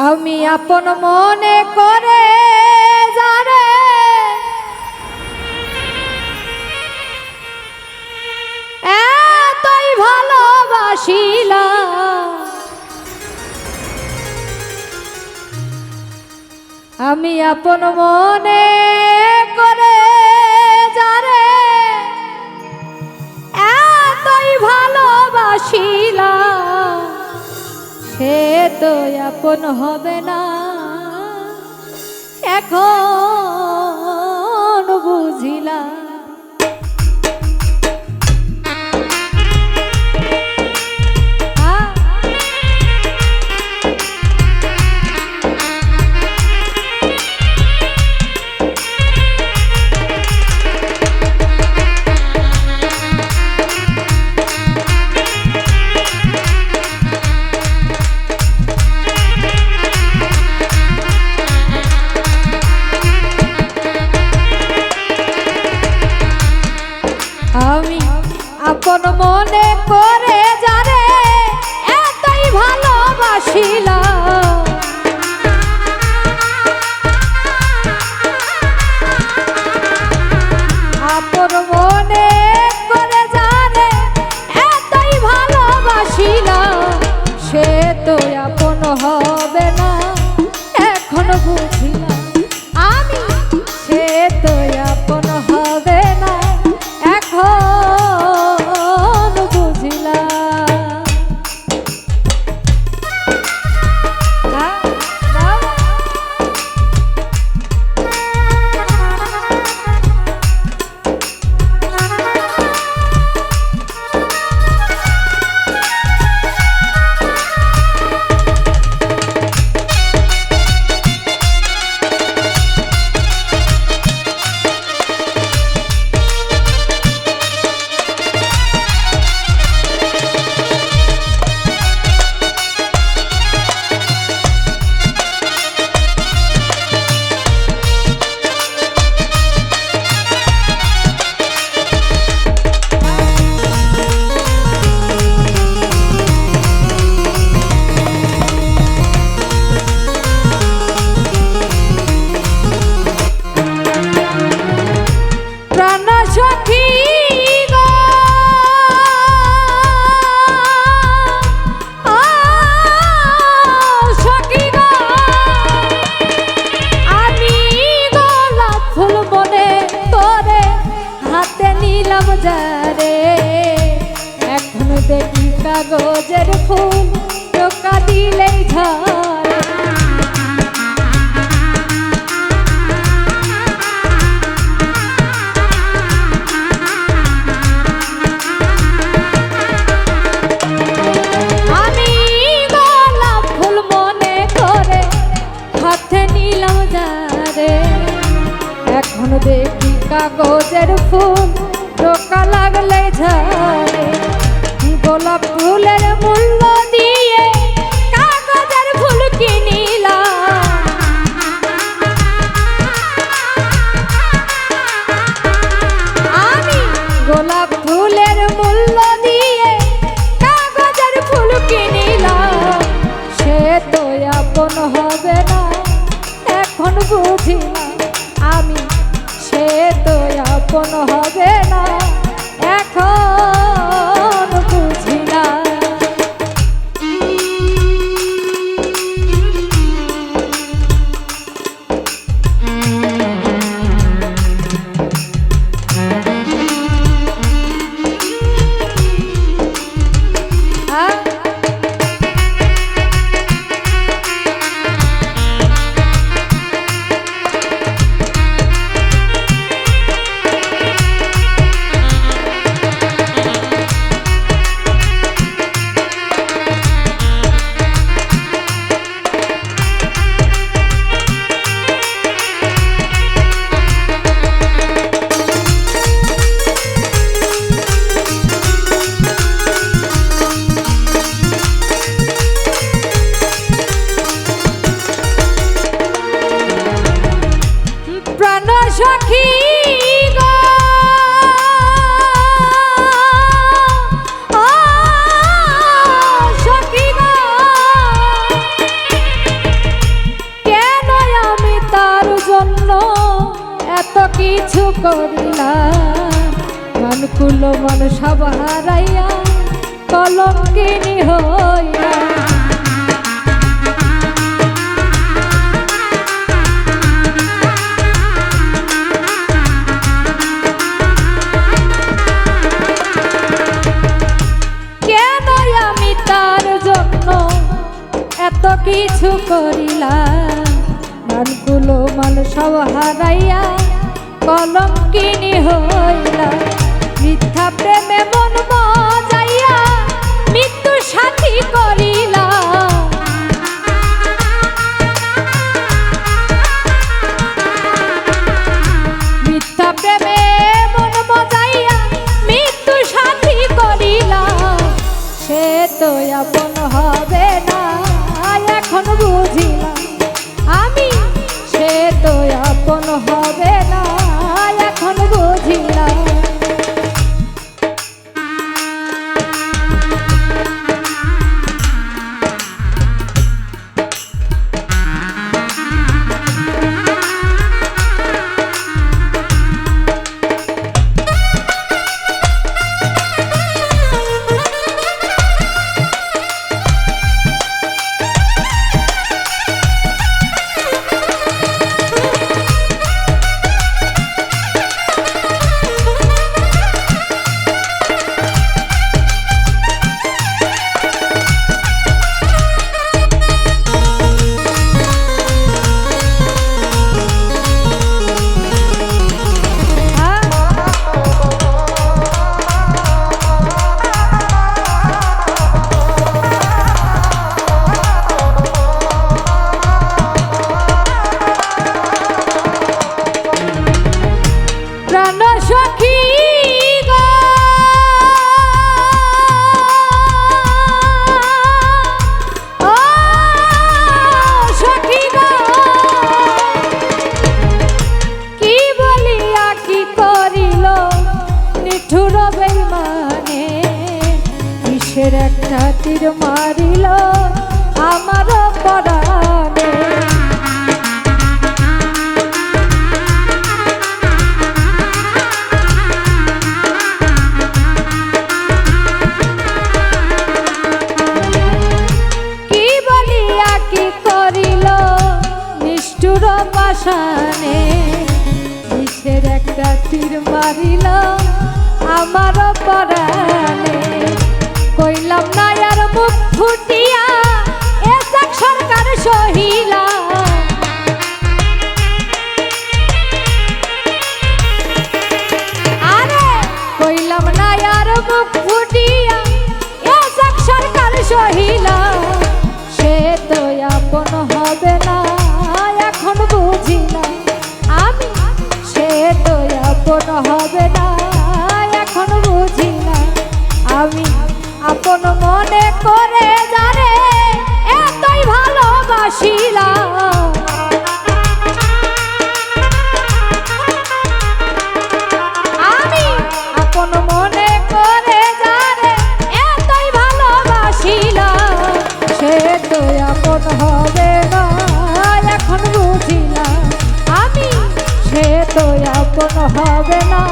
আমি আপন মনে করে যারে এতই ভালোবাসিলাম, আমি আপন মনে করে যারে এতই ভালোবাসিলাম, সে তো আপন হবে না এখন বুঝিলাম। আমি আপন মনে করে যারে এতই ভালোবাসিলাম, আপন মনে করে যারে এতই ভালোবাসিলাম, সে তো আপন হবে না এখন বুঝিলাম। আমি সে তো আপন হবে না এখন বুঝিলাম। যারে এখন দেখি কাগজের ফুল টোকা দিলেই ঝরে, আমি গোলাপ ফুল মনে করে হাতে নিলাম যারে এখন দেখি কাগজের ফুল টোকা লাগলে ঝরে। গোলাপ ফুলের মূল্য দিয়ে কাগজের ফুল কিনিলাম, আমি গোলাপ ফুলের মূল্য দিয়ে কাগজের ফুল কিনিলাম, সে তো আপন হবে না এখন বুঝিলাম। আমি সে তো আপন হবে না এখন বুঝিলাম। করিলাম মানকুল মন সব হারাইয়া কলঙ্কিনী হইয়া এত কিছু করিলাম মানকুলো মান সব হারাইয়া কলঙ্কিনী হইলাম মিথ্যা প্রেমে মন মজাইয়া মৃত্যু সাথী করিলাম মিথ্যা প্রেমে মন মজাইয়া মৃত্যু সাথী করিলাম সে তো আপন হবে না এখন বুঝিলাম আমি সে তো আপন হবে না এখন বুঝিলাম একটা তীর মারিল আমার পরাণে কি বলিয়া কি করিল নিষ্ঠুর পাষাণে বিষের একটা তীর মারিল আমার পরাণে কইলাম না আর মুখ ফুটিয়া এসব সরকার সহিলা আরে কইলাম না আর মুখ ফুটিয়া এসব সরকার সহিলা সে তো আপন হবে না এখন বুঝিলাম আমি সে তো আপন হবে না এখন বুঝিলাম আমি আপন মনে করে জানে এতই ভালোবাসিলাম আমি আপন মনে করে জানে এতই ভালোবাসিলাম সে তো আপন হবে না এখন বুঝিলাম আমি সে তো আপন হবে না